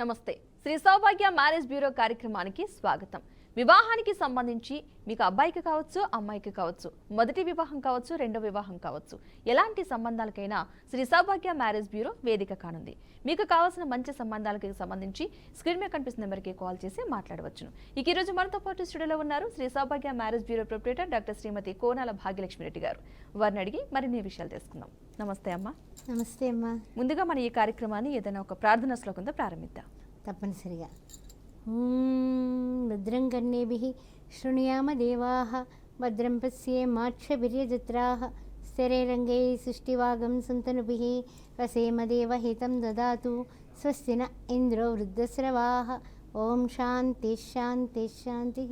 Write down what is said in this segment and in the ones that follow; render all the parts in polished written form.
నమస్తే. శ్రీ సౌభాగ్య marriage bureau కార్యక్రమానికి స్వాగతం. వివాహానికి సంబంధించి మీకు అబ్బాయికి కావచ్చు, అమ్మాయికి కావచ్చు, మొదటి వివాహం కావచ్చు, రెండో వివాహం కావచ్చు, ఎలాంటి సంబంధాలకైనా శ్రీ సౌభాగ్య మ్యారేజ్ బ్యూరో వేదిక కానుంది. మీకు కావాల్సిన మంచి సంబంధాలకు సంబంధించి స్క్రీన్ మీద కనిపిస్తున్న నెంబర్కి కాల్ చేసి మాట్లాడవచ్చును. ఈ రోజు మనతో పాటు స్టూడియోలో ఉన్నారు శ్రీ సౌభాగ్య మ్యారేజ్ బ్యూరో ప్రొప్రైటర్ డాక్టర్ శ్రీమతి కోనాల భాగ్యలక్ష్మి రెడ్డి గారు. వారిని అడిగి మరిన్ని విషయాలు తెలుసుకుందాం. నమస్తే అమ్మా. నమస్తే అమ్మా. ముందుగా మన ఈ కార్యక్రమాన్ని ఏదైనా ఒక ప్రార్థనా శ్లోకంతో ప్రారంభిద్దాం. తప్పనిసరిగా. భద్రం కర్ణేభిః శృణుయామ దేవాః భద్రం పశ్యేమాక్షభిర్యజత్రాః స్థిరైరంగైః సుష్టివాగం సంతనుభిః వసేమ దేవహితం దదాతు స్వస్తి న ఇంద్రో వృద్ధశ్రవాః. ఓం శాంతి శాంతి శాంతి.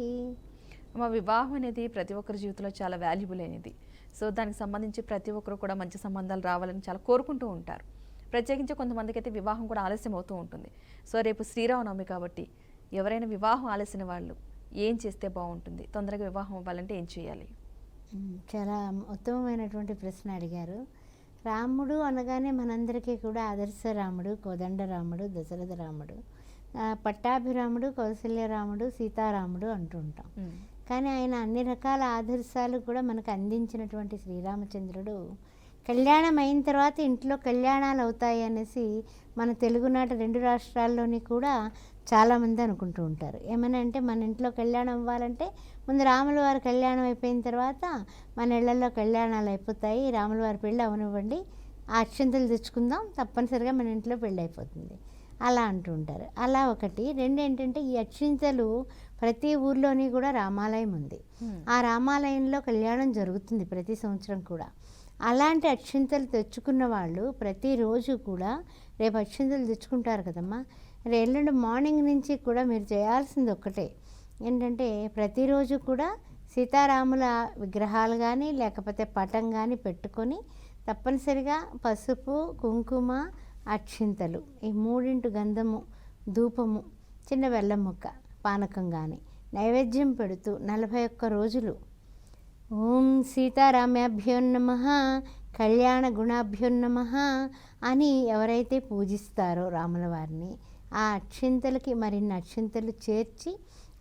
మా వివాహం అనేది ప్రతి ఒక్కరి జీవితంలో చాలా వాల్యుబుల్ అయినది. సో దానికి సంబంధించి ప్రతి ఒక్కరు కూడా మంచి సంబంధాలు రావాలని చాలా కోరుకుంటూ ఉంటారు. ప్రత్యేకించి కొంతమందికి అయితే వివాహం కూడా ఆలస్యం అవుతూ ఉంటుంది. సో రేపు శ్రీరామనవమి కాబట్టి ఎవరైనా వివాహం ఆలస్యం వాళ్ళు ఏం చేస్తే బాగుంటుంది, తొందరగా వివాహం అవ్వాలంటే ఏం చేయాలి? చాలా ఉత్తమమైనటువంటి ప్రశ్న అడిగారు. రాముడు అనగానే మనందరికీ కూడా ఆదర్శ రాముడు, కోదండ రాముడు, దశరథ రాముడు, పట్టాభిరాముడు, కౌసల్యరాముడు, సీతారాముడు అంటూ ఉంటాం. కానీ ఆయన అన్ని రకాల ఆదర్శాలు కూడా మనకు అందించినటువంటి శ్రీరామచంద్రుడు కళ్యాణం అయిన తర్వాత ఇంట్లో కళ్యాణాలు అవుతాయి అనేసి మన తెలుగునాట 2 రాష్ట్రాల్లోని కూడా చాలామంది అనుకుంటూ ఉంటారు. ఏమని అంటే మన ఇంట్లో కళ్యాణం అవ్వాలంటే ముందు రాముల వారి కళ్యాణం అయిపోయిన తర్వాత మన ఇళ్లలో కళ్యాణాలు అయిపోతాయి, రాముల వారి పెళ్ళి అవనివ్వండి, ఆ అక్షంతలు తెచ్చుకుందాం, తప్పనిసరిగా మన ఇంట్లో పెళ్ళి అయిపోతుంది అలా అంటూ ఉంటారు. అలా ఒకటి. 2 ఏంటంటే ఈ అక్షింతలు ప్రతి ఊర్లోని కూడా రామాలయం ఉంది. ఆ రామాలయంలో కళ్యాణం జరుగుతుంది ప్రతి సంవత్సరం కూడా. అలాంటి అక్షింతలు తెచ్చుకున్న వాళ్ళు ప్రతిరోజు కూడా రేపు అక్షింతలు తెచ్చుకుంటారు కదమ్మా, ఎల్లుండి మార్నింగ్ నుంచి కూడా మీరు చేయాల్సింది ఒక్కటే ఏంటంటే ప్రతిరోజు కూడా సీతారాముల విగ్రహాలు కానీ లేకపోతే పటం కానీ పెట్టుకొని తప్పనిసరిగా పసుపు, కుంకుమ, అక్షింతలు, ఈ 3 గంధము, ధూపము, చిన్న బెల్లం ముక్క, పానకం కానీ నైవేద్యం పెడుతూ 41 రోజులు ఓం సీతారామాభ్యో నమః కళ్యాణ గుణాభ్యో నమః అని ఎవరైతే పూజిస్తారో రాముల వారిని, ఆ అక్షింతలకి మరిన్ని అక్షింతలు చేర్చి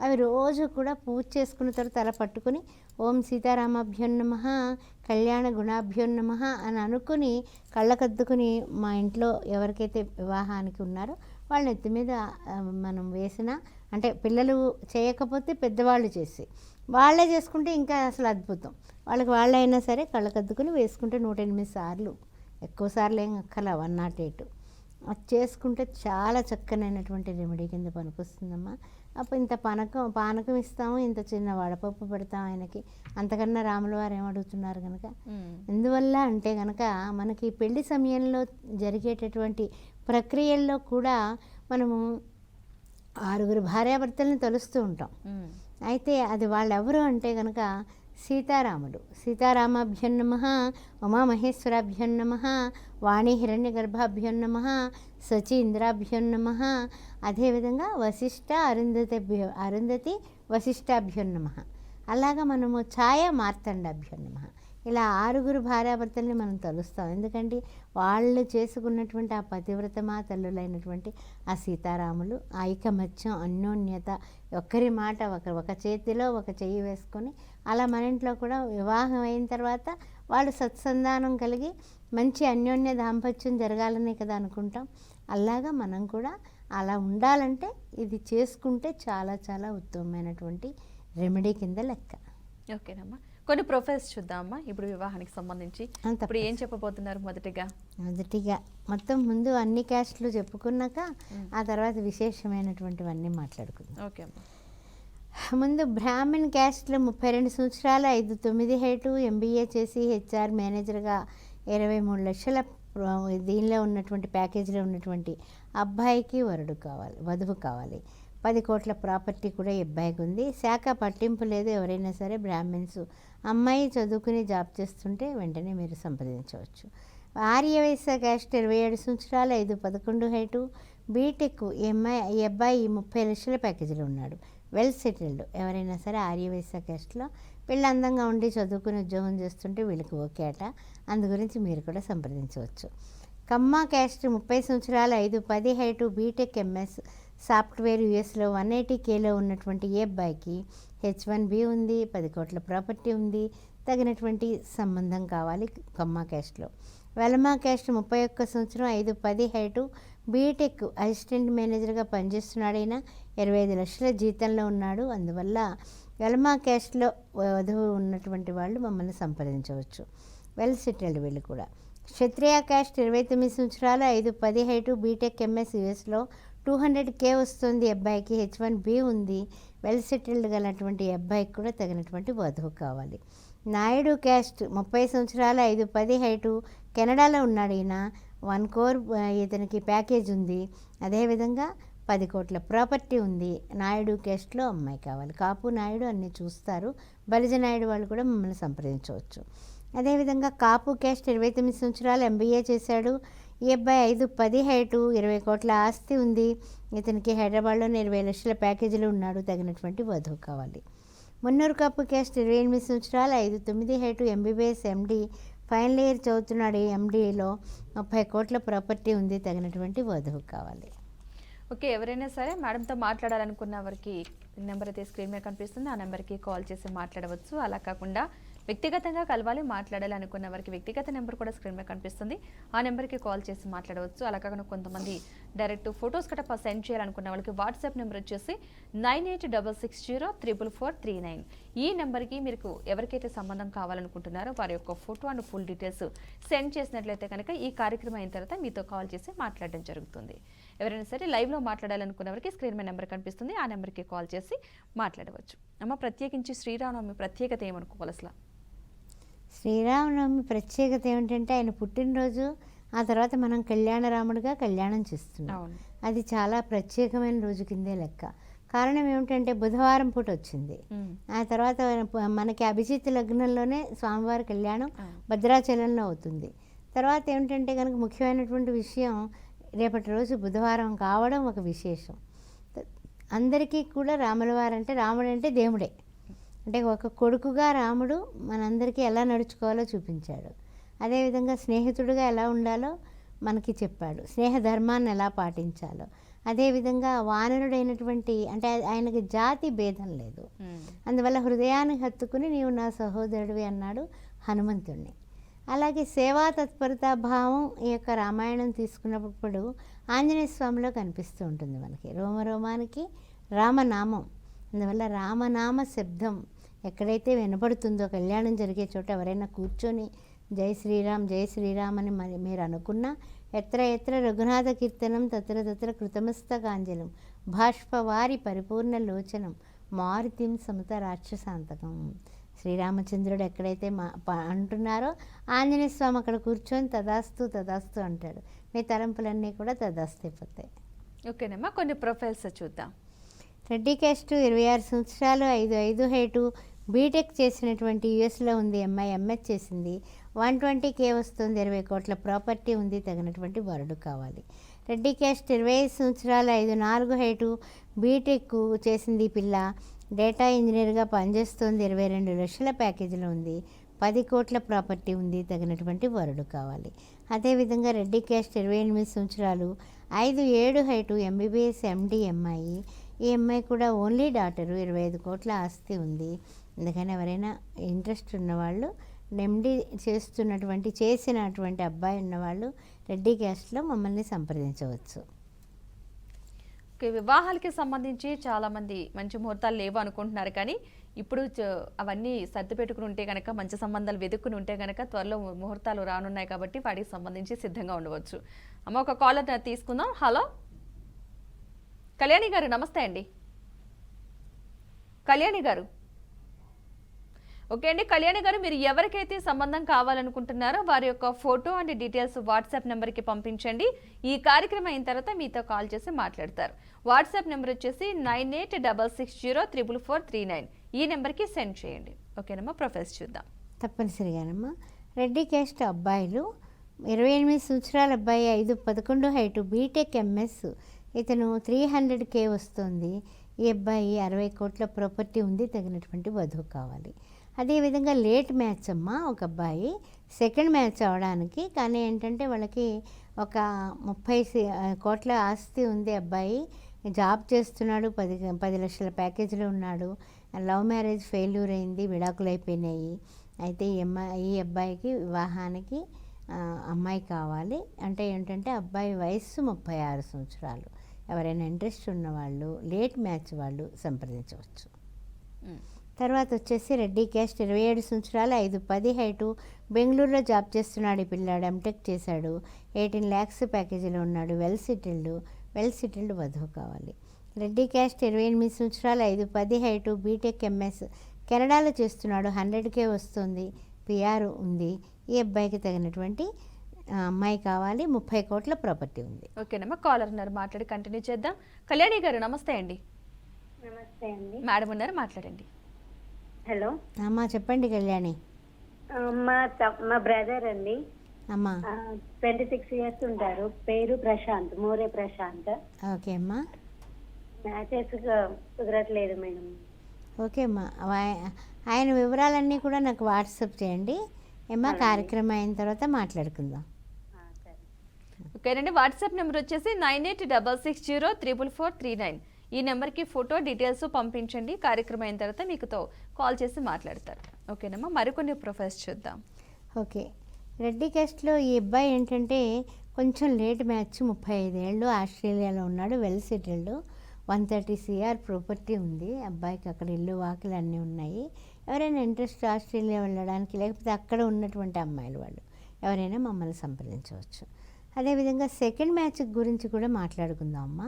అవి రోజు కూడా పూజ చేసుకున్న తర్వాత తల పట్టుకుని ఓం సీతారామాభ్యో నమః కళ్యాణ గుణాభ్యో నమః అని అనుకుని కళ్ళకద్దుకుని మా ఇంట్లో ఎవరికైతే వివాహానికి ఉన్నారో వాళ్ళ నెత్తి మీద మనం వేసిన, అంటే పిల్లలు చేయకపోతే పెద్దవాళ్ళు చేసి వాళ్ళే చేసుకుంటే ఇంకా అసలు అద్భుతం. వాళ్ళైనా సరే కళ్ళకద్దుకుని వేసుకుంటే 108 సార్లు, ఎక్కువ సార్లు ఏం అక్కర్లా, 108 అది చేసుకుంటే చాలా చక్కనైనటువంటి రెమెడీ కింద పనికొస్తుందమ్మా. అప్పుడు ఇంత పానకం ఇస్తాము, ఇంత చిన్న వడపప్పు పెడతాం ఆయనకి, అంతకన్నా రాముల వారు ఏమడుగుతున్నారు కనుక. ఎందువల్ల అంటే కనుక మనకి పెళ్లి సమయంలో జరిగేటటువంటి ప్రక్రియల్లో కూడా మనము 6 భార్యాభర్తల్ని తలుస్తూ ఉంటాం. అయితే అది వాళ్ళెవరు అంటే కనుక సీతారాముడు. సీతారామాభ్యో నమః ఉమామహేశ్వరాభ్యో నమః వాణి హిరణ్యగర్భాభ్యో నమః సచీంద్రాభ్యో నమః అదేవిధంగా అరుంధతి వశిష్టాభ్యో నమః. అలాగా మనము ఛాయ మార్తండాభ్యో నమః. ఇలా 6 భార్యాభర్తల్ని మనం తలుస్తాం. ఎందుకంటే వాళ్ళు చేసుకున్నటువంటి ఆ పతివ్రతమా తల్లులైనటువంటి ఆ సీతారాములు ఐకమత్యం, అన్యోన్యత, ఒక్కరి మాట ఒక చేతిలో ఒక చెయ్యి వేసుకొని అలా మన ఇంట్లో కూడా వివాహం అయిన తర్వాత వాళ్ళు సత్సంధానం కలిగి మంచి అన్యోన్య దాంపత్యం జరగాలని కదా అనుకుంటాం. అలాగా మనం కూడా అలా ఉండాలంటే ఇది చేసుకుంటే చాలా చాలా ఉత్తమమైనటువంటి రెమెడీ కింద లెక్క. ఓకేనమ్మా. కొన్ని ప్రొఫైల్స్ చూద్దామమ్మా. ఇప్పుడు వివాహానికి సంబంధించి ఇప్పుడు ఏం చెప్పబోతున్నారు? మొదటిగా మొత్తం ముందు అన్ని క్యాస్ట్లు చెప్పుకున్నాక ఆ తర్వాత విశేషమైనటువంటివన్నీ మాట్లాడుకుందాం. ఓకే అమ్మా. ముందు బ్రాహ్మణ్ క్యాస్ట్లో 32 సంవత్సరాలు 5'9" హైటు, MBA చేసి HR మేనేజర్గా 23 లక్షల దీనిలో ఉన్నటువంటి ప్యాకేజీలో ఉన్నటువంటి అబ్బాయికి వధువు కావాలి. 10 కోట్ల ప్రాపర్టీ కూడా ఈ అబ్బాయికి ఉంది. శాఖ పట్టింపు లేదు. ఎవరైనా సరే బ్రాహ్మణ్స్, అమ్మాయి చదువుకుని జాబ్ చేస్తుంటే వెంటనే మీరు సంప్రదించవచ్చు. ఆర్యవైశ్య క్యాస్ట్ 27 సంవత్సరాలు 5'11" హైటు, బీటెక్. ఈ అబ్బాయి 30 లక్షల ప్యాకేజీలో ఉన్నాడు. Well settled. ఎవరైనా సరే ఆర్యవైశ్య క్యాస్ట్లో వీళ్ళు అందంగా ఉండి చదువుకుని ఉద్యోగం చేస్తుంటే వీళ్ళకి ఓకే అట. అందు గురించి మీరు కూడా సంప్రదించవచ్చు. కమ్మ క్యాస్ట్ 30 సంవత్సరాలు 5-10 హైటు బీటెక్ ఎంఎస్ సాఫ్ట్వేర్ యూఎస్లో 180Kలో ఉన్నటువంటి ఏ అబ్బాయికి H1B ఉంది, 10 కోట్ల ప్రాపర్టీ ఉంది, తగినటువంటి సంబంధం కావాలి కమ్మ క్యాస్ట్లో. వెలమా క్యాస్ట్ 31 సంవత్సరం 5-10 హైటు బీటెక్ అసిస్టెంట్ మేనేజర్గా పనిచేస్తున్నాడైనా 25 లక్షల జీతంలో ఉన్నాడు. అందువల్ల వెలమా క్యాస్ట్లో వధువు ఉన్నటువంటి వాళ్ళు మమ్మల్ని సంప్రదించవచ్చు. వెల్ సెటిల్డ్ వీళ్ళు కూడా. క్షత్రియ క్యాస్ట్ 29 సంవత్సరాలు 5-10 హైటు బీటెక్ ఎంఎస్ యూఎస్లో 200K వస్తుంది. అబ్బాయికి H1B ఉంది. వెల్ సెటిల్డ్ గలటువంటి అబ్బాయికి కూడా తగినటువంటి వధువు కావాలి. నాయుడు క్యాస్ట్ 30 సంవత్సరాలు 5-10 హైటు కెనడాలో ఉన్నాడు. ఈయన 1 crore ఇతనికి ప్యాకేజ్ ఉంది. అదేవిధంగా 10 కోట్ల ప్రాపర్టీ ఉంది. నాయుడు క్యాస్ట్లో అమ్మాయి కావాలి. కాపు నాయుడు అన్నీ చూస్తారు. బలిజ నాయుడు వాళ్ళు కూడా మమ్మల్ని సంప్రదించవచ్చు. అదేవిధంగా కాపు క్యాస్ట్ 29 సంవత్సరాలు MBA చేశాడు. ఈ అబ్బాయి 5-10 హైటు 20 కోట్ల ఆస్తి ఉంది. ఇతనికి హైదరాబాద్లోనే 20 లక్షల ప్యాకేజీలు ఉన్నాడు. తగినటువంటి వధువు కావాలి. మున్నూరు కాపు క్యాస్ట్ 28 సంవత్సరాలు 5-9 height MBBS MD final year చదువుతున్నాడు. MDలో 30 కోట్ల ప్రాపర్టీ ఉంది. తగినటువంటి వధువు కావాలి. ఓకే, ఎవరైనా సరే మేడంతో మాట్లాడాలనుకున్న వారికి నెంబర్ అయితే స్క్రీన్ మీద కనిపిస్తుంది. ఆ నెంబర్కి కాల్ చేసి మాట్లాడవచ్చు. అలా కాకుండా వ్యక్తిగతంగా కలవాలి మాట్లాడాలి అనుకున్న వారికి వ్యక్తిగత నెంబర్ కూడా స్క్రీన్ మీద కనిపిస్తుంది. ఆ నెంబర్కి కాల్ చేసి మాట్లాడవచ్చు. అలా కాకుండా కొంతమంది డైరెక్ట్ ఫొటోస్ కట్ట సెండ్ చేయాలనుకున్న వాళ్ళకి వాట్సాప్ నెంబర్ వచ్చేసి 9866044439. ఈ నెంబర్కి మీరు ఎవరికైతే సంబంధం కావాలనుకుంటున్నారో వారి యొక్క photo and full details send చేసినట్లయితే కనుక ఈ కార్యక్రమం అయిన తర్వాత మీతో కాల్ చేసి మాట్లాడడం జరుగుతుంది. ఎవరైనా సరే లైవ్లో మాట్లాడాలనుకున్న వారికి స్క్రీన్ మీద నెంబర్ కనిపిస్తుంది. ఆ నెంబర్కి కాల్ చేసి మాట్లాడవచ్చు. అమ్మ, ప్రత్యేకించి శ్రీరామనవమి ప్రత్యేకత ఏమనుకోవాలి అసలు? శ్రీరామనవమి ప్రత్యేకత ఏమిటంటే ఆయన పుట్టినరోజు, ఆ తర్వాత మనం కళ్యాణరాముడిగా కళ్యాణం చేస్తున్నాం. అది చాలా ప్రత్యేకమైన రోజు కిందే లెక్క. కారణం ఏమిటంటే బుధవారం పూట వచ్చింది. ఆ తర్వాత మనకి అభిజిత్ లగ్నంలోనే స్వామివారి కళ్యాణం భద్రాచలంలో అవుతుంది. తర్వాత ఏమిటంటే కనుక ముఖ్యమైనటువంటి విషయం రేపటి రోజు బుధవారం కావడం ఒక విశేషం. అందరికీ కూడా రాముల వారంటే రాముడు అంటే దేవుడే. అంటే ఒక కొడుకుగా రాముడు మనందరికీ ఎలా నడుచుకోవాలో చూపించాడు. అదేవిధంగా స్నేహితుడిగా ఎలా ఉండాలో మనకి చెప్పాడు. స్నేహ ధర్మాన్ని ఎలా పాటించాలో. అదేవిధంగా వానరుడైనటువంటి అంటే ఆయనకి జాతి భేదం లేదు. అందువల్ల హృదయాన్ని హత్తుకుని నీవు నా సహోదరుడివి అన్నాడు హనుమంతుడిని. అలాగే సేవా తత్పరతా భావం ఈ యొక్క రామాయణం తీసుకున్నప్పుడు ఆంజనేయ స్వామిలో కనిపిస్తూ ఉంటుంది మనకి. రోమరోమానికి రామనామం. అందువల్ల రామనామ శబ్దం ఎక్కడైతే వినపడుతుందో కళ్యాణం జరిగే చోట ఎవరైనా కూర్చొని జై శ్రీరామ్ జై శ్రీరామ్ అని మీరు అనుకున్నా ఎత్ర ఎత్ర రఘునాథ కీర్తనం తత్ర తత్ర కృతమస్తకాంజలం బాష్పవారి పరిపూర్ణ లోచనం మారుతిం సమత రాక్షసాంతకం. శ్రీరామచంద్రుడు ఎక్కడైతే అంటున్నారో ఆంజనేయ స్వామి అక్కడ కూర్చొని తదాస్తు తదాస్తు అంటాడు. మీ తలంపులన్నీ కూడా తదాస్తు అయిపోతాయి. ఓకేనమ్మా, కొన్ని ప్రొఫైల్స్ చూద్దాం. రెడ్డి క్యాస్ట్ 26 సంవత్సరాలు 5-5 హైటు బీటెక్ చేసినటువంటి యూఎస్లో ఉంది. అమ్మాయి ఎంఎస్ చేసింది. 120K వస్తుంది. 20 కోట్ల ప్రాపర్టీ ఉంది. తగినటువంటి వరుడు కావాలి. రెడ్డి క్యాస్ట్ 25 సంవత్సరాలు 5-4 హైటు బీటెక్ చేసింది పిల్ల. డేటా ఇంజనీర్గా పనిచేస్తుంది. 22 లక్షల ప్యాకేజీలో ఉంది. 10 కోట్ల ప్రాపర్టీ ఉంది. తగినటువంటి వరుడు కావాలి. అదేవిధంగా రెడ్డి క్యాస్ట్ 28 సంవత్సరాలు 5-7 హైటు MBBS MD అమ్మాయి. ఈ అమ్మాయి కూడా ఓన్లీ డాటరు. 25 కోట్ల ఆస్తి ఉంది. అందుకని ఎవరైనా ఇంట్రెస్ట్ ఉన్నవాళ్ళు MD చేసినటువంటి అబ్బాయి ఉన్నవాళ్ళు రెడ్డి క్యాస్ట్లో మమ్మల్ని సంప్రదించవచ్చు. ఓకే, వివాహాలకి సంబంధించి చాలామంది మంచి ముహూర్తాలు లేవు అనుకుంటున్నారు. కానీ ఇప్పుడు అవన్నీ సర్ది పెట్టుకుని ఉంటే కనుక మంచి సంబంధాలు వెతుక్కుని ఉంటే కనుక త్వరలో ముహూర్తాలు రానున్నాయి కాబట్టి వాటికి సంబంధించి సిద్ధంగా ఉండవచ్చు. అమ్మ, ఒక కాలర్ తీసుకుందాం. హలో కళ్యాణి గారు, నమస్తే అండి. కళ్యాణి గారు, ఓకే అండి. కళ్యాణి గారు, మీరు ఎవరికైతే సంబంధం కావాలనుకుంటున్నారో వారి యొక్క ఫోటో అండ్ డీటెయిల్స్ వాట్సాప్ నెంబర్కి పంపించండి. ఈ కార్యక్రమం అయిన తర్వాత మీతో కాల్ చేసి మాట్లాడతారు. వాట్సాప్ నెంబర్ వచ్చేసి 9866044439. ఈ నెంబర్కి సెండ్ చేయండి. ఓకేనమ్మా, ప్రొఫైల్స్ చూద్దాం. తప్పనిసరిగానమ్మా. రెడ్డి క్యాస్ట్ అబ్బాయిలు 28 సంవత్సరాల అబ్బాయి 5-11 హైటు బీటెక్ ఎంఎస్. ఇతను 300K వస్తుంది. ఈ అబ్బాయి 60 కోట్ల ప్రాపర్టీ ఉంది. తగినటువంటి వధువు కావాలి. అదేవిధంగా లేట్ మ్యాచ్ అమ్మ ఒక అబ్బాయి సెకండ్ మ్యాచ్ అవడానికి, కానీ ఏంటంటే వాళ్ళకి ఒక 30 కోట్ల ఆస్తి ఉంది. అబ్బాయి జాబ్ చేస్తున్నాడు, 10 లక్షల ప్యాకేజీలో ఉన్నాడు. లవ్ మ్యారేజ్ ఫెయిల్యూర్ అయింది, విడాకులు అయిపోయినాయి. అయితే ఈ అబ్బాయికి వివాహానికి అమ్మాయి కావాలి. అంటే ఏంటంటే అబ్బాయి వయస్సు 36 సంవత్సరాలు. ఎవరైనా ఇంట్రెస్ట్ ఉన్నవాళ్ళు లేట్ మ్యాచ్ వాళ్ళు సంప్రదించవచ్చు. తర్వాత వచ్చేసి రెడ్డి క్యాస్ట్ 27 సంవత్సరాలు, 5'10" హైటు, బెంగళూరులో జాబ్ చేస్తున్నాడు. ఈ పిల్లాడు ఎంటెక్ చేశాడు, 18 lakhs ప్యాకేజీలో ఉన్నాడు. వెల్ సెటిల్డ్ వధువు కావాలి. రెడ్డి క్యాస్ట్ 28 సంవత్సరాలు, 5'10" హైటు, బీటెక్ ఎంఎస్ కెనడాలో చేస్తున్నాడు. 100K వస్తుంది, PR ఉంది. ఈ అబ్బాయికి తగినటువంటి అమ్మాయి కావాలి. 30 కోట్ల ప్రాపర్టీ ఉంది. ఓకేనమ్మా, కాలర్ ఉన్నారు, మాట్లాడి కంటిన్యూ చేద్దాం. కళ్యాణి గారు నమస్తే అండి. నమస్తే అండి. మేడం ఉన్నారు, మాట్లాడండి. హలో అమ్మా చెప్పండి కళ్యాణి. మా బ్రదర్ అండి. అమ్మా 26 years ఉంటారు. పేరు ప్రశాంత్, మోరే ప్రశాంత్. ఓకే అమ్మా. మ్యాచెస్ కుదరట్లేదు మేడం. ఓకే అమ్మా, ఆయన వివరాలన్నీ కూడా నాకు వాట్సాప్ చేయండి ఏమ్మా. కార్యక్రమం అయిన తర్వాత మాట్లాడుకుందాం. సరే. ఓకేనండి, వాట్సాప్ నెంబర్ వచ్చేసి 9866044439. ఈ నెంబర్కి ఫోటో డీటెయిల్స్ పంపించండి. కార్యక్రమం అయిన తర్వాత మీకుతో కాల్ చేసి మాట్లాడతారు. ఓకేనమ్మా, మరికొన్ని ప్రొఫైల్స్ చూద్దాం. ఓకే, రెడ్డి క్యాస్ట్లో ఈ అబ్బాయి ఏంటంటే కొంచెం లేట్ మ్యాచ్, 35 ఏళ్ళు, ఆస్ట్రేలియాలో ఉన్నాడు. వెల్ సెటిల్డ్, 130 CR ప్రాపర్టీ ఉంది. అబ్బాయికి అక్కడ ఇల్లు వాకిలు అన్నీ ఉన్నాయి. ఎవరైనా ఇంట్రెస్ట్ ఆస్ట్రేలియా వెళ్ళడానికి, లేకపోతే అక్కడ ఉన్నటువంటి అమ్మాయిలు వాళ్ళు ఎవరైనా మమ్మల్ని సంప్రదించవచ్చు. అదేవిధంగా సెకండ్ మ్యాచ్ గురించి కూడా మాట్లాడుకుందాం అమ్మా.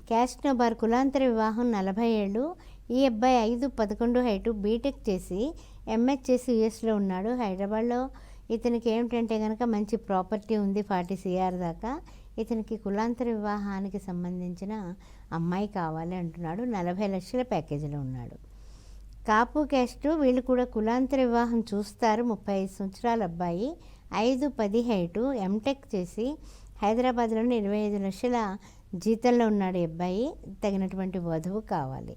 క్యాస్ట్ నోబార్ కులాంతర వివాహం, 40 ఏళ్ళు. ఈ అబ్బాయి 5'11" హైటు, బీటెక్ చేసి ఎంఎస్ చేసి యుఎస్లో ఉన్నాడు. హైదరాబాద్లో ఇతనికి ఏమిటంటే కనుక మంచి ప్రాపర్టీ ఉంది, 40 CR దాకా. ఇతనికి కులాంతర వివాహానికి సంబంధించిన అమ్మాయి కావాలి అంటున్నాడు. 40 లక్షల ప్యాకేజీలో ఉన్నాడు. కాపు క్యాస్టు, వీళ్ళు కూడా కులాంతర వివాహం చూస్తారు. 35 సంవత్సరాల అబ్బాయి, 5'10" హైటు, ఎంటెక్ చేసి హైదరాబాద్లోని 25 లక్షల జీతంలో ఉన్నాడు. ఈ అబ్బాయి తగినటువంటి వధువు కావాలి.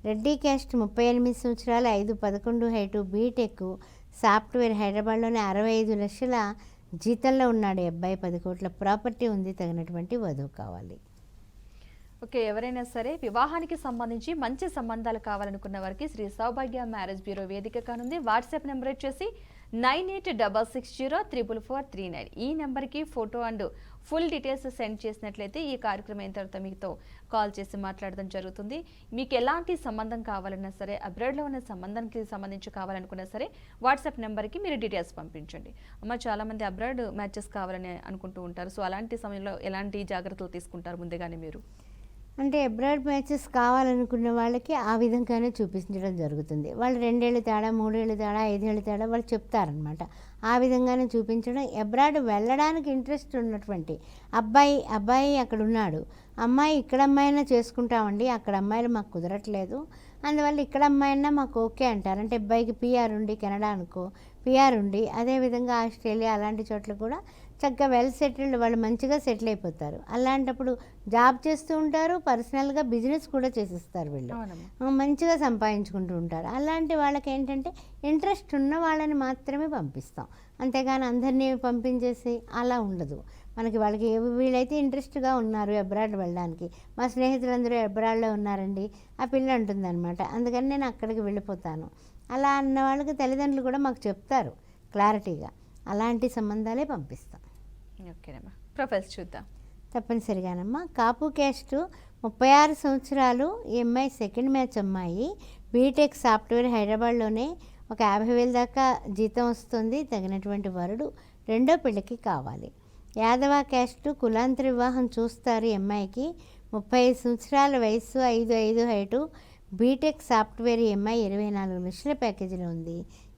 రెడ్డి క్యాస్ట్ 38 సంవత్సరాలు, 5'11" హైటు, బీటెక్ సాఫ్ట్వేర్ హైదరాబాద్లోని 65 లక్షల జీతంలో ఉన్నాడు. ఈ అబ్బాయి 10 కోట్ల ప్రాపర్టీ ఉంది. తగినటువంటి వధువు కావాలి. ఓకే, ఎవరైనా సరే వివాహానికి సంబంధించి మంచి సంబంధాలు కావాలనుకున్న వారికి శ్రీ సౌభాగ్య మ్యారేజ్ బ్యూరో వేదిక కానుంది. వాట్సాప్ నెంబర్ వచ్చేసి 9866044439. ఈ నెంబర్కి photo and full details send చేసినట్లయితే ఈ కార్యక్రమం అయిన తర్వాత మీతో కాల్ చేసి మాట్లాడడం జరుగుతుంది. మీకు ఎలాంటి సంబంధం కావాలన్నా సరే, అబ్రాడ్లో ఉన్న సంబంధానికి సంబంధించి కావాలనుకున్నా సరే వాట్సాప్ నెంబర్కి మీరు డీటెయిల్స్ పంపించండి. అమ్మ, చాలామంది అబ్రాడ్ మ్యాచెస్ కావాలని అనుకుంటూ ఉంటారు. సో అలాంటి సమయంలో ఎలాంటి జాగ్రత్తలు తీసుకుంటారు ముందుగానే మీరు? అంటే అబ్రాడ్ మ్యాచెస్ కావాలనుకున్న వాళ్ళకి ఆ విధంగానే చూపించడం జరుగుతుంది. వాళ్ళు 2 ఏళ్ళు తేడా, 3 ఏళ్ళు తేడా, 5 ఏళ్ళు తేడా వాళ్ళు చెప్తారనమాట. ఆ విధంగానే చూపించడం. అబ్రాడ్ వెళ్ళడానికి ఇంట్రెస్ట్ ఉన్నటువంటి అబ్బాయి అక్కడ ఉన్నాడు, అమ్మాయి ఇక్కడ అమ్మాయినా చేసుకుంటామండి, అక్కడ అమ్మాయిలు మాకు కుదరట్లేదు, అందువల్ల ఇక్కడ అమ్మాయినా మాకు ఓకే అంటారు. అంటే అబ్బాయికి PR ఉండి, కెనడా అనుకో PR ఉండి, అదేవిధంగా ఆస్ట్రేలియా అలాంటి చోట్ల కూడా చక్కగా వెల్ సెటిల్డ్, వాళ్ళు మంచిగా సెటిల్ అయిపోతారు. అలాంటప్పుడు జాబ్ చేస్తూ ఉంటారు, పర్సనల్గా బిజినెస్ కూడా చేసిస్తారు. వీళ్ళు మంచిగా సంపాదించుకుంటూ ఉంటారు. అలాంటి వాళ్ళకి ఏంటంటే ఇంట్రెస్ట్ ఉన్న వాళ్ళని మాత్రమే పంపిస్తాం, అంతేగాని అందరినీ పంపించేసి అలా ఉండదు. మనకి వాళ్ళకి వీళ్ళైతే ఇంట్రెస్ట్గా ఉన్నారు అబ్రాడ్ వెళ్ళడానికి. మా స్నేహితులందరూ అబ్రాడ్లో ఉన్నారండి, ఆ పిల్ల ఉంటుందన్నమాట, అందుకని నేను అక్కడికి వెళ్ళిపోతాను అలా అన్న వాళ్ళకి తల్లిదండ్రులు కూడా మాకు చెప్తారు క్లారిటీగా. అలాంటి సంబంధాలే పంపిస్తాం. ఓకేనమ్మా, ప్రొఫైల్స్ చూద్దాం. తప్పనిసరిగానమ్మా. కాపు క్యాస్ట్ 36 సంవత్సరాలు. ఈ అమ్మాయి సెకండ్ మ్యాచ్ అమ్మాయి, బీటెక్ సాఫ్ట్వేర్ హైదరాబాద్లోనే. ఒక 50,000 దాకా జీతం వస్తుంది. తగినటువంటి వరుడు రెండో పెళ్ళికి కావాలి. యాదవ క్యాస్ట్, కులాంతర వివాహం చూస్తారు. ఈ అమ్మాయికి 35 సంవత్సరాల వయస్సు, 5'5" హైటు, బీటెక్ సాఫ్ట్వేర్. ఈ అమ్మాయి 24 లక్షల ప్యాకేజీలో ఉంది.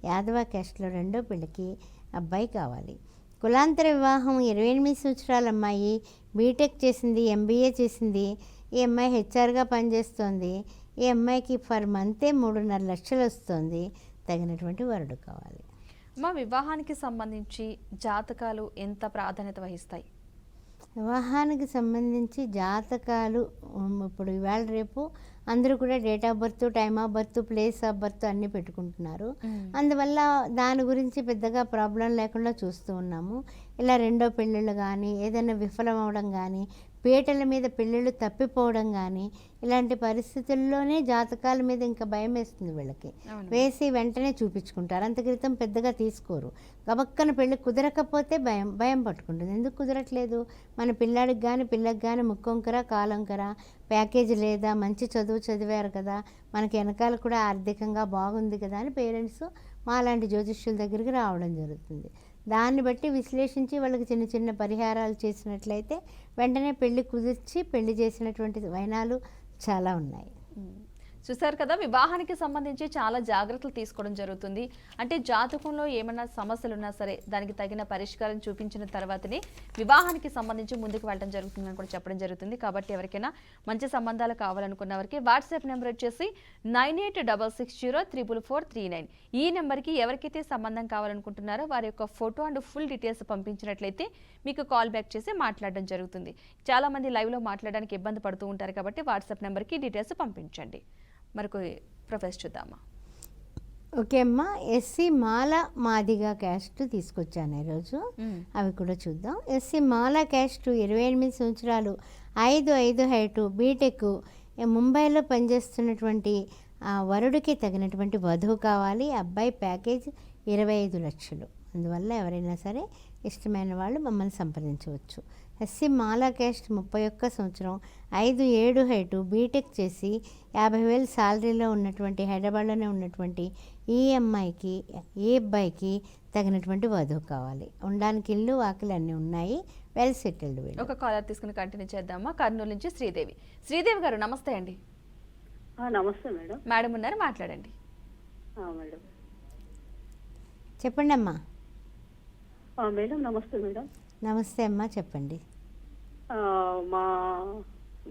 యాదవ క్యాస్ట్లో రెండో పెళ్ళికి అబ్బాయి కావాలి. కులాంతర వివాహం 28 సంవత్సరాల అమ్మాయి, బీటెక్ చేసింది, MBA చేసింది. ఈ అమ్మాయి HR పనిచేస్తోంది. ఈ అమ్మాయికి పర్ మంతే 3.5 లక్షలు వస్తుంది. తగినటువంటి వరుడు కావాలి. మా వివాహానికి సంబంధించి జాతకాలు ఎంత ప్రాధాన్యత వహిస్తాయి? వివాహానికి సంబంధించి జాతకాలు ఇప్పుడు ఇవాళ రేపు అందరూ కూడా date of birth, time of birth, place of birth అన్నీ పెట్టుకుంటున్నారు. అందువల్ల దాని గురించి పెద్దగా ప్రాబ్లం లేకుండా చూస్తూ ఉన్నాము. ఇలా రెండో పెళ్ళిళ్ళు కానీ, ఏదైనా విఫలం అవడం కానీ, పీటల మీద పెళ్ళిళ్ళు తప్పిపోవడం కానీ, ఇలాంటి పరిస్థితుల్లోనే జాతకాల మీద ఇంకా భయం వేస్తుంది వీళ్ళకి. వేసి వెంటనే చూపించుకుంటారు. అంత క్రితం పెద్దగా తీసుకోరు. గబక్కన పెళ్ళి కుదరకపోతే భయం పట్టుకుంటుంది. ఎందుకు కుదరట్లేదు, మన పిల్లాడికి కానీ పిల్లకి కానీ ముక్కొంకర కాలొంకర, ప్యాకేజీ లేదా, మంచి చదువు చదివారు కదా, మనకి వెనకాల కూడా ఆర్థికంగా బాగుంది కదా అని పేరెంట్స్ మాలాంటి జ్యోతిష్యుల దగ్గరికి రావడం జరుగుతుంది. దాన్ని బట్టి విశ్లేషించి వాళ్ళకి చిన్న చిన్న పరిహారాలు చేసినట్లయితే వెంటనే పెళ్లి కుదిర్చి పెళ్లి చేసినటువంటి వైనాలు చాలా ఉన్నాయి. చూసారు కదా, వివాహానికి సంబంధించి చాలా జాగ్రత్తలు తీసుకోవడం జరుగుతుంది. అంటే జాతకంలో ఏమైనా సమస్యలు ఉన్నా సరే దానికి తగిన పరిష్కారం చూపించిన తర్వాతనే వివాహానికి సంబంధించి ముందుకు వెళ్ళడం జరుగుతుందని కూడా చెప్పడం జరుగుతుంది. కాబట్టి ఎవరికైనా మంచి సంబంధాలు కావాలనుకున్న వారికి వాట్సాప్ నెంబర్ వచ్చేసి 9866034439. ఈ నెంబర్కి ఎవరికైతే సంబంధం కావాలనుకుంటున్నారో వారి యొక్క ఫోటో అండ్ ఫుల్ డీటెయిల్స్ పంపించినట్లయితే మీకు కాల్ బ్యాక్ చేసి మాట్లాడడం జరుగుతుంది. చాలా మంది లైవ్లో మాట్లాడడానికి ఇబ్బంది పడుతూ ఉంటారు కాబట్టి వాట్సాప్ నెంబర్కి డీటెయిల్స్ పంపించండి. మరొక ప్రొఫెస్ చూద్దామా. ఓకే అమ్మా, ఎస్సీ మాల మాదిగా క్యాస్ట్ తీసుకొచ్చాను ఈరోజు. అవి కూడా చూద్దాం. ఎస్సీ మాల క్యాస్ట్ 28 సంవత్సరాలు, 5'5" హైటు, బీటెక్, ముంబైలో పనిచేస్తున్నటువంటి వరుడికి తగినటువంటి వధువు కావాలి. అబ్బాయి ప్యాకేజ్ 25 లక్షలు. అందువల్ల ఎవరైనా సరే ఇష్టమైన వాళ్ళు మమ్మల్ని సంప్రదించవచ్చు. ఎస్సీ మాలా క్యాస్ట్ 31 సంవత్సరం, 5'7" హైటు, బీటెక్ చేసి 50,000 శాలరీలో ఉన్నటువంటి, హైదరాబాద్లోనే ఉన్నటువంటి ఈ అమ్మాయికి, ఈ అబ్బాయికి తగినటువంటి వధువు కావాలి. ఉండడానికి ఇల్లు వాకిలు అన్నీ ఉన్నాయి. Well settled. ఒక కాలర్ తీసుకుని కంటిన్యూ చేద్దామా. కర్నూలు నుంచి శ్రీదేవి. శ్రీదేవి గారు నమస్తే అండి. నమస్తే మేడం. మేడం ఉన్నారు, మాట్లాడండి. మేడం చెప్పండి అమ్మా. మేడం నమస్తే మేడం. నమస్తే అమ్మా, చెప్పండి. మా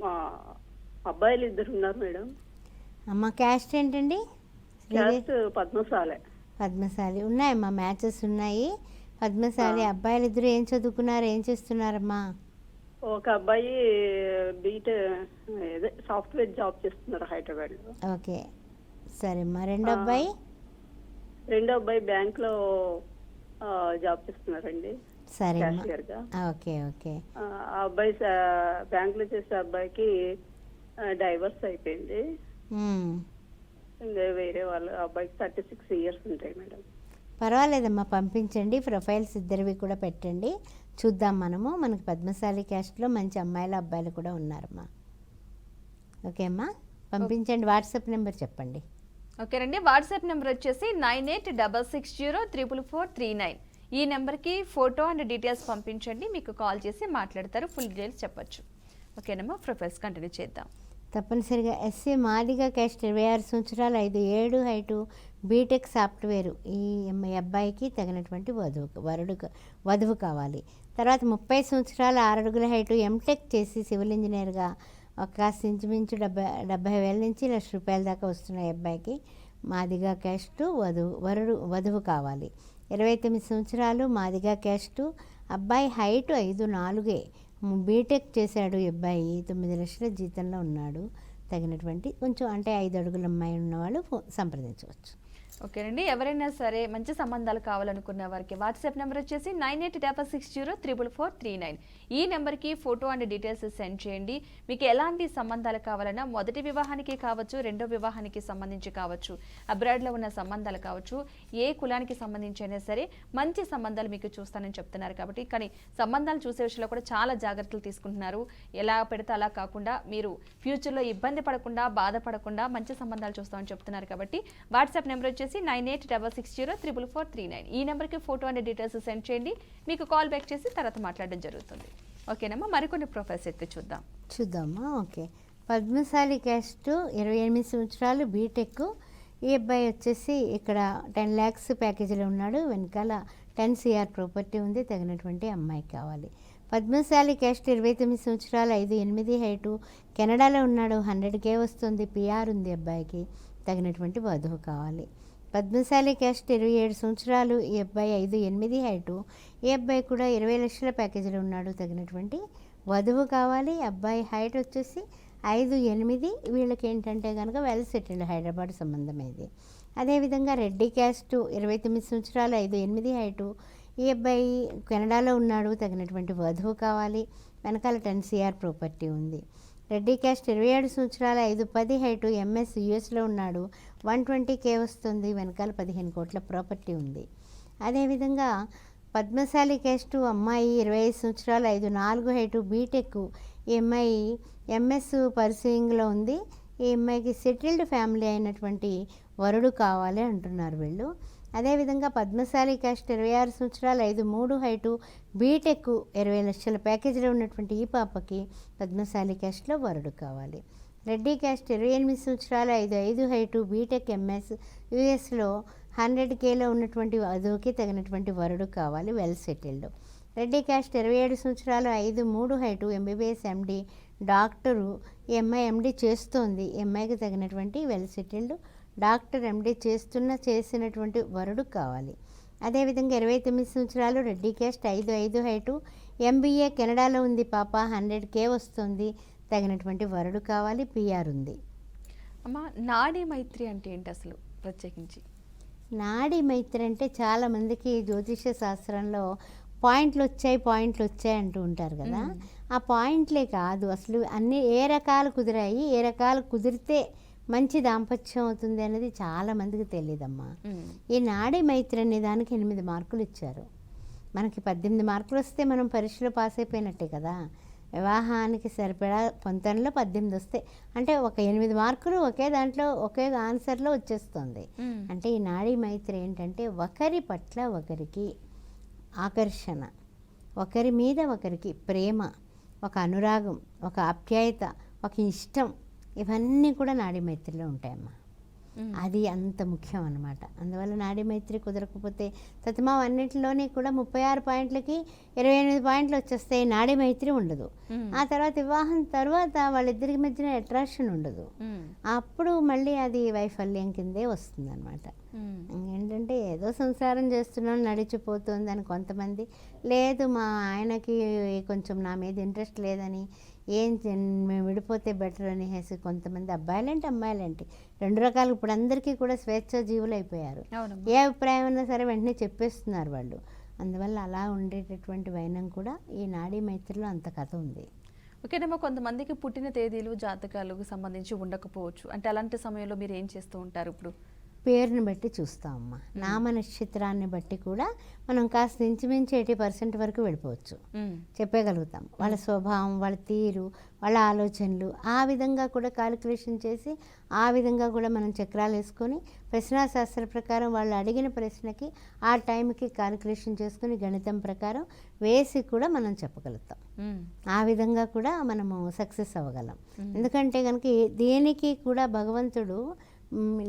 మా అబ్బాయిలు 2 ఉన్నారు మేడం. అమ్మ క్యాస్ట్ ఏంటండి? క్యాస్ట్ పద్మశాలి. పద్మశాలి ఉన్నాయమ్మా, మ్యాచెస్ ఉన్నాయి. పద్మశాలి అబ్బాయిలు 2 ఏం చదువుకున్నారు, ఏం చేస్తున్నారమ్మా? ఒక అబ్బాయి సాఫ్ట్వేర్ జాబ్ చేస్తున్నారు హైదరాబాద్లో. ఓకే సరే అమ్మా. రెండో అబ్బాయి? రెండో అబ్బాయి బ్యాంక్లో జాబ్ చేస్తున్నారండి. సరే క్యాషియర్గా. Okay okay. ఆ అబ్బాయి బ్యాంక్లో చేసే అబ్బాయికి డైవర్స్ అయిపోయింది. ఇంకా వేరే వాళ్ళు అబ్బాయికి 36 ఇయర్స్ ఉంటాయి మేడం. పర్వాలేదమ్మా, పంపించండి. ప్రొఫైల్స్ ఇద్దరివి కూడా పెట్టండి, చూద్దాం మనము. మనకి పద్మశాలి క్యాస్ట్లో మంచి అమ్మాయిలు అబ్బాయిలు కూడా ఉన్నారమ్మా. ఓకే అమ్మా, పంపించండి. వాట్సాప్ నెంబర్ చెప్పండి. ఓకేనండి, వాట్సాప్ నెంబర్ వచ్చేసి 9866044439. ఈ నెంబర్కి ఫోటో అండ్ డీటెయిల్స్ పంపించండి, మీకు కాల్ చేసి మాట్లాడతారు, ఫుల్ డీటెయిల్స్ చెప్పొచ్చు. ఓకేనమ్మా, ప్రొఫెస్ కంటిన్యూ చేద్దాం. తప్పనిసరిగా ఎస్సీ మాదిగా క్యాస్ట్ 26 సంవత్సరాలు, 5'7" హైటు, బీటెక్ సాఫ్ట్వేరు. ఈ అబ్బాయికి తగినటువంటి వధువు కావాలి. తర్వాత 30 సంవత్సరాలు, 6 అడుగుల హైటు, ఎంటెక్ చేసి సివిల్ ఇంజనీర్గా కాస్త ఇంచుమించు 70,000 నుంచి ₹1,00,000 దాకా వస్తున్నాయి అబ్బాయికి. మాదిగా క్యాస్టు, వధువు కావాలి. 29 సంవత్సరాలు, మాదిగా క్యాస్టు, అబ్బాయి హైటు 5'4", బీటెక్ చేశాడు. అబ్బాయి 9 లక్షల జీతంలో ఉన్నాడు. తగినటువంటి కొంచెం అంటే 5 అడుగుల అమ్మాయి ఉన్నవాళ్ళు సంప్రదించవచ్చు. ఓకేనండి, ఎవరైనా సరే మంచి సంబంధాలు కావాలనుకున్న వారికి వాట్సాప్ నెంబర్ వచ్చేసి 9866044439. ఈ నెంబర్కి ఫోటో అండ్ డీటెయిల్స్ సెండ్ చేయండి. మీకు ఎలాంటి సంబంధాలు కావాలన్నా, మొదటి వివాహానికి కావచ్చు, రెండో వివాహానికి సంబంధించి కావచ్చు, అబ్రాడ్లో ఉన్న సంబంధాలు కావచ్చు, ఏ కులానికి సంబంధించి అయినా సరే మంచి సంబంధాలు మీకు చూస్తానని చెప్తున్నారు. కాబట్టి కానీ సంబంధాలు చూసే విషయంలో కూడా చాలా జాగ్రత్తలు తీసుకుంటున్నారు. ఎలా పెడితే అలా కాకుండా మీరు ఫ్యూచర్లో ఇబ్బంది పడకుండా, బాధపడకుండా మంచి సంబంధాలు చూస్తామని చెప్తున్నారు. కాబట్టి వాట్సాప్ నెంబర్ వచ్చేసి 9866044439. ఈ నెంబర్కి ఫోటో అండ్ డీటెయిల్స్ సెండ్ చేయండి, మీకు కాల్ బ్యాక్ చేసి తర్వాత మాట్లాడడం జరుగుతుంది. ఓకేనమ్మా, మరికొన్ని ప్రొఫైల్స్ అయితే చూద్దామా. ఓకే, పద్మశాలి క్యాస్ట్ 28 సంవత్సరాలు, బీటెక్. ఈ అబ్బాయి వచ్చేసి ఇక్కడ 10 lakhs ప్యాకేజీలో ఉన్నాడు. వెనకాల 10 CR ప్రాపర్టీ ఉంది. తగినటువంటి అమ్మాయి కావాలి. పద్మశాలి క్యాస్ట్ 29 సంవత్సరాలు, 5'8" హైటు, కెనడాలో ఉన్నాడు. 100K వస్తుంది. PR ఉంది అబ్బాయికి. తగినటువంటి వధువు కావాలి. పద్మశాలి క్యాస్ట్ 27 సంవత్సరాలు, ఈ అబ్బాయి 5'8" హైటు, ఈ అబ్బాయి కూడా 20 లక్షల ప్యాకేజీలో ఉన్నాడు. తగినటువంటి వధువు కావాలి. అబ్బాయి హైట్ వచ్చేసి 5'8". వీళ్ళకి ఏంటంటే కనుక వెల్ సెటిల్డ్, హైదరాబాద్ సంబంధం ఇది. అదేవిధంగా రెడ్డి క్యాస్ట్ 29 సంవత్సరాలు, 5'8" హైటు. ఈ అబ్బాయి కెనడాలో ఉన్నాడు, తగినటువంటి వధువు కావాలి. వెనకాల 10 CR ప్రాపర్టీ ఉంది. రెడ్డి క్యాస్ట్ 27 సంవత్సరాలు, 5'10" హైటు. MS యూఎస్లో ఉన్నాడు, 120K వస్తుంది. వెనకాల 15 కోట్ల ప్రాపర్టీ ఉంది. అదేవిధంగా పద్మశాలి క్యాస్ట్ అమ్మాయి 25 సంవత్సరాలు, 5'4" హైటు. బీటెక్. ఈ అమ్మాయి MS పర్సూయింగ్లో ఉంది. ఈ అమ్మాయికి సెటిల్డ్ ఫ్యామిలీ అయినటువంటి వరుడు కావాలి అంటున్నారు వీళ్ళు. అదేవిధంగా పద్మశాలి క్యాస్ట్ 26 సంవత్సరాలు, 5'3" హైటు. బీటెక్ 20 లక్షల ప్యాకేజీలో ఉన్నటువంటి ఈ పాపకి పద్మశాలి క్యాస్ట్లో వరుడు కావాలి. రెడ్డి క్యాస్ట్ 28 సంవత్సరాలు, 5'5" హైటు. బీటెక్ MS యూఎస్లో 100Kలో ఉన్నటువంటి వధువుకి తగినటువంటి వరుడు కావాలి, వెల్ సెటిల్డ్. రెడ్డి క్యాస్ట్ 27 సంవత్సరాలు, 5'3" హైటు. MBBS MD doctor. ఈ అమ్మాయి MD చేస్తోంది. ఈ అమ్మాయికి తగినటువంటి వెల్ సెటిల్డ్ డాక్టర్, MD చేసినటువంటి వరుడు కావాలి. అదేవిధంగా 29 సంవత్సరాలు, రెడ్డి క్యాస్ట్ 5'5" హైటు. MBA కెనడాలో ఉంది పాప, 100K వస్తుంది. తగినటువంటి వరుడు కావాలి, PR ఉంది. అమ్మ, నాడీ మైత్రి అంటే ఏంటి అసలు ప్రత్యేకించి? నాడీ మైత్రి అంటే చాలామందికి జ్యోతిష శాస్త్రంలో పాయింట్లు వచ్చాయి అంటూ ఉంటారు కదా. ఆ పాయింట్లే కాదు, అసలు అన్నీ ఏ రకాలు కుదిరాయి, ఏ రకాలు కుదిరితే మంచి దాంపత్యం అవుతుంది అనేది చాలామందికి తెలియదమ్మా. ఈ నాడీ మైత్రి అనే దానికి 8 మార్కులు ఇచ్చారు. మనకి 18 మార్కులు వస్తే మనం పరీక్షలో పాస్ అయిపోయినట్టే కదా. వివాహానికి సరిపడా పొంతనలో 18 వస్తాయి అంటే ఒక 8 మార్కులు ఒకే దాంట్లో ఒకే ఆన్సర్లో వచ్చేస్తుంది. అంటే ఈ నాడీ మైత్రి ఏంటంటే ఒకరి పట్ల ఒకరికి ఆకర్షణ, ఒకరి మీద ఒకరికి ప్రేమ, ఒక అనురాగం, ఒక ఆప్యాయత, ఒక ఇష్టం, ఇవన్నీ కూడా నాడీ మైత్రిలో ఉంటాయమ్మా. అది అంత ముఖ్యం అన్నమాట. అందువల్ల నాడీ మైత్రి కుదరకపోతే సతమం అన్నింటిలోని కూడా 36 పాయింట్లకి 28 పాయింట్లు వచ్చేస్తాయి, నాడీ మైత్రి ఉండదు. ఆ తర్వాత వివాహం తర్వాత వాళ్ళిద్దరికి మధ్యన అట్రాక్షన్ ఉండదు. అప్పుడు మళ్ళీ అది వైఫల్యం కిందే వస్తుంది అనమాట. ఏంటంటే ఏదో సంసారం చేస్తున్నాను నడిచిపోతుంది అని కొంతమంది, లేదు మా ఆయనకి కొంచెం నా మీద ఇంట్రెస్ట్ లేదని, మేము విడిపోతే బెటర్ అనేసి కొంతమంది, అబ్బాయిలేంటి అమ్మాయిలేంటి 2 రకాలు. ఇప్పుడు అందరికీ కూడా స్వేచ్ఛ జీవులు అయిపోయారు. ఏ అభిప్రాయం ఉన్నా సరే వెంటనే చెప్పేస్తున్నారు వాళ్ళు. అందువల్ల అలా ఉండేటటువంటి వైనం కూడా ఈ నాడీ మైత్రిలో అంత కథ ఉంది. ఓకేనేమో, కొంతమందికి పుట్టిన తేదీలు జాతకాలకు సంబంధించి ఉండకపోవచ్చు. అంటే అలాంటి సమయంలో మీరు ఏం చేస్తూ ఉంటారు? ఇప్పుడు పేరుని బట్టి చూస్తామమ్మా. నామ నక్షత్రాన్ని బట్టి కూడా మనం కాస్త ఇంచుమించు 80% వరకు వెళ్ళిపోవచ్చు, చెప్పగలుగుతాం. వాళ్ళ స్వభావం, వాళ్ళ తీరు, వాళ్ళ ఆలోచనలు, ఆ విధంగా కూడా కాలిక్యులేషన్ చేసి ఆ విధంగా కూడా మనం చక్రాలు వేసుకొని ప్రశ్నాశాస్త్ర ప్రకారం వాళ్ళు అడిగిన ప్రశ్నకి ఆ టైంకి కాలిక్యులేషన్ చేసుకుని గణితం ప్రకారం వేసి కూడా మనం చెప్పగలుగుతాం. ఆ విధంగా కూడా మనము సక్సెస్ అవ్వగలం. ఎందుకంటే కనుక దేనికి కూడా భగవంతుడు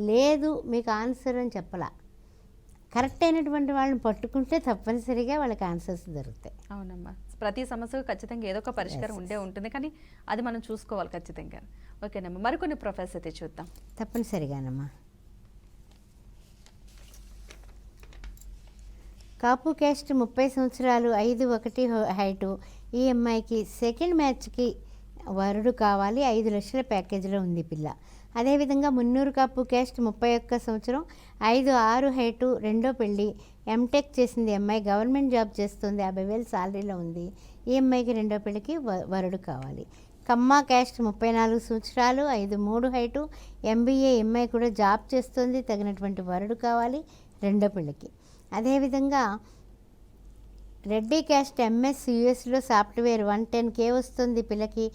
లేదు మీకు ఆన్సర్ అని చెప్పలా. కరెక్ట్ అయినటువంటి వాళ్ళని పట్టుకుంటే తప్పనిసరిగా వాళ్ళకి ఆన్సర్స్ దొరుకుతాయి. అవునమ్మా, ప్రతి సమస్యకు ఖచ్చితంగా ఏదో ఒక పరిష్కారం ఉండే ఉంటుంది, కానీ అది మనం చూసుకోవాలి ఖచ్చితంగా. ఓకేనమ్మా, మరికొన్ని ప్రొఫైల్స్ అయితే చూద్దాం. తప్పనిసరిగానమ్మా. కాపు క్యాస్ట్ 30 సంవత్సరాలు, 5'1" హైటు. ఈ అమ్మాయికి సెకండ్ మ్యాచ్కి వరుడు కావాలి, 5 లక్షల ప్యాకేజీలో ఉంది పిల్ల. అదేవిధంగా మున్నూరు కాపు క్యాస్ట్ 31 సంవత్సరం, 5'6" హైటు. రెండో పెళ్ళి, ఎంటెక్ చేసింది అమ్మాయి, గవర్నమెంట్ జాబ్ చేస్తుంది, 50,000 శాలరీలో ఉంది. ఈ అమ్మాయికి రెండో పెళ్ళికి వరుడు కావాలి. కమ్మ క్యాస్ట్ 34 సంవత్సరాలు, 5'3" హైటు. MBA అమ్మాయి కూడా జాబ్ చేస్తుంది, తగినటువంటి వరుడు కావాలి రెండో పెళ్ళికి. అదేవిధంగా రెడ్డి క్యాస్ట్ MS యూఎస్లో సాఫ్ట్వేర్, 110K వస్తుంది పిల్లకి,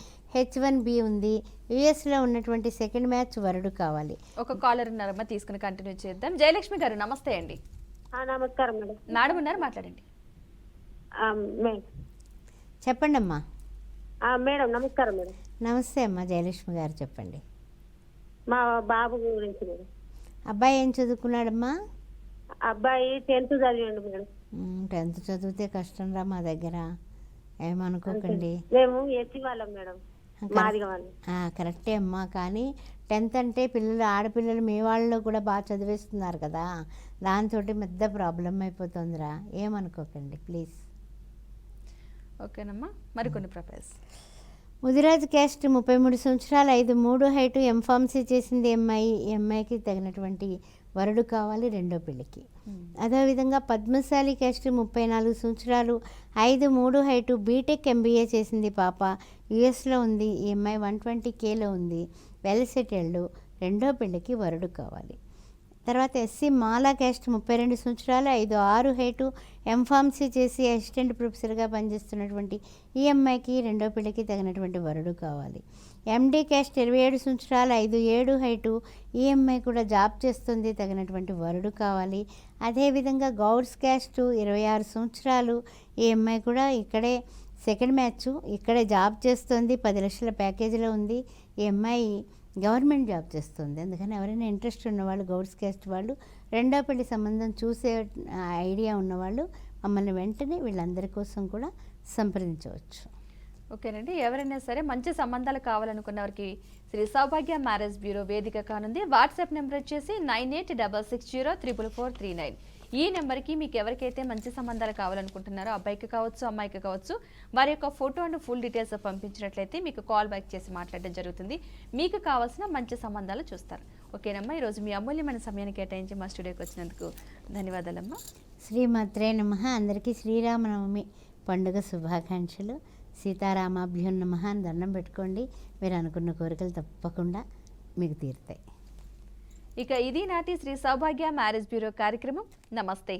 H1B ఉంది. యూఎస్లో ఉన్నటువంటి సెకండ్ మ్యాచ్ వరుడు కావాలి. ఒక కాలర్ ఉన్నారమ్మా, తీసుకుని కంటిన్యూ చేద్దాం. జయలక్ష్మి గారు నమస్తే అండి. నమస్కారం మేడం. మేడం ఉన్నారు, మాట్లాడండి. చెప్పండి అమ్మా. మేడం నమస్కారం మేడం. నమస్తే అమ్మా, జయలక్ష్మి గారు చెప్పండి. మా బాబు గురించి మేడం. అబ్బాయి ఏం చదువుకున్నాడమ్మా? అబ్బాయి 10th చదివాడు మేడం. 10th చదివితే కష్టం రా మా దగ్గర, ఏమనుకోకండి. మేము ఎస్సీ వాళ్ళం మేడం, మాదిగ వాళ్ళు. కరెక్టే అమ్మా, కానీ 10th అంటే పిల్లలు, ఆడపిల్లలు మీ వాళ్ళలో కూడా బాగా చదివేస్తున్నారు కదా, దాంతో పెద్ద ప్రాబ్లం అయిపోతుందిరా, ఏమనుకోకండి ప్లీజ్. ఓకేనమ్మా, మరికొన్ని ప్రొఫైల్స్. ముదిరాజు క్యాస్ట్ 33 సంవత్సరాలు 5'3" హైటు, ఎంఫార్మసీ చేసింది అమ్మాయి. ఈ అమ్మాయికి తగినటువంటి వరుడు కావాలి రెండో పెళ్ళికి. అదేవిధంగా పద్మశాలి క్యాస్ట్ 34 సంవత్సరాలు 5'3" హైటు, బీటెక్ ఎంబీఏ చేసింది పాప. యుఎస్లో ఉంది. ఈ అమ్మాయి 120Kలో ఉంది. Well settled. రెండో పెళ్ళికి వరుడు కావాలి. తర్వాత ఎస్సీ మాలా క్యాస్ట్ 32 సంవత్సరాలు 5'6" హైటు, ఎంఫార్మసీ చేసి అసిస్టెంట్ ప్రొఫెసర్గా పనిచేస్తున్నటువంటి ఈ అమ్మాయికి రెండో పెళ్ళికి తగినటువంటి వరుడు కావాలి. ఎండీ క్యాస్ట్ 27 సంవత్సరాలు 5'7" హైటు, ఈ అమ్మాయి కూడా జాబ్ చేస్తుంది, తగినటువంటి వరుడు కావాలి. అదేవిధంగా గౌడ్స్ క్యాస్ట్ 26 సంవత్సరాలు, ఈ అమ్మాయి కూడా ఇక్కడే సెకండ్ మ్యాచ్, ఇక్కడే జాబ్ చేస్తుంది, 10 లక్షల ప్యాకేజీలో ఉంది. ఈ అమ్మాయి గవర్నమెంట్ జాబ్ చేస్తుంది. అందుకని ఎవరైనా ఇంట్రెస్ట్ ఉన్నవాళ్ళు, గౌడ్స్ క్యాస్ట్ వాళ్ళు, రెండో పెళ్లి సంబంధం చూసే ఐడియా ఉన్నవాళ్ళు మమ్మల్ని వెంటనే వీళ్ళందరి కోసం కూడా సంప్రదించవచ్చు. ఓకేనండి, ఎవరైనా సరే మంచి సంబంధాలు కావాలనుకున్న వారికి శ్రీ సౌభాగ్య మ్యారేజ్ బ్యూరో వేదిక కానుంది. వాట్సాప్ నెంబర్ వచ్చేసి 9866044439. ఈ నెంబర్కి మీకు ఎవరికైతే మంచి సంబంధాలు కావాలనుకుంటున్నారో, అబ్బాయికి కావచ్చు అమ్మాయికి కావచ్చు, వారి యొక్క ఫోటో అండ్ ఫుల్ డీటెయిల్స్ పంపించినట్లయితే మీకు కాల్ బ్యాక్ చేసి మాట్లాడడం జరుగుతుంది. మీకు కావాల్సిన మంచి సంబంధాలు చూస్తారు. ఓకేనమ్మా, ఈరోజు మీ అమూల్యమైన సమయాన్ని కేటాయించి మా స్టూడియోకి వచ్చినందుకు ధన్యవాదాలమ్మా. శ్రీమాత్రే నమః. అందరికీ శ్రీరామనవమి పండుగ శుభాకాంక్షలు. సీతారామాభ్యం నమః అని దండం పెట్టుకోండి. మీరు అనుకున్న కోరికలు తప్పకుండా మీకు తీరుతాయి. ఇక ఇది నాటి శ్రీ సౌభాగ్య మ్యారేజ్ బ్యూరో కార్యక్రమం. నమస్తే.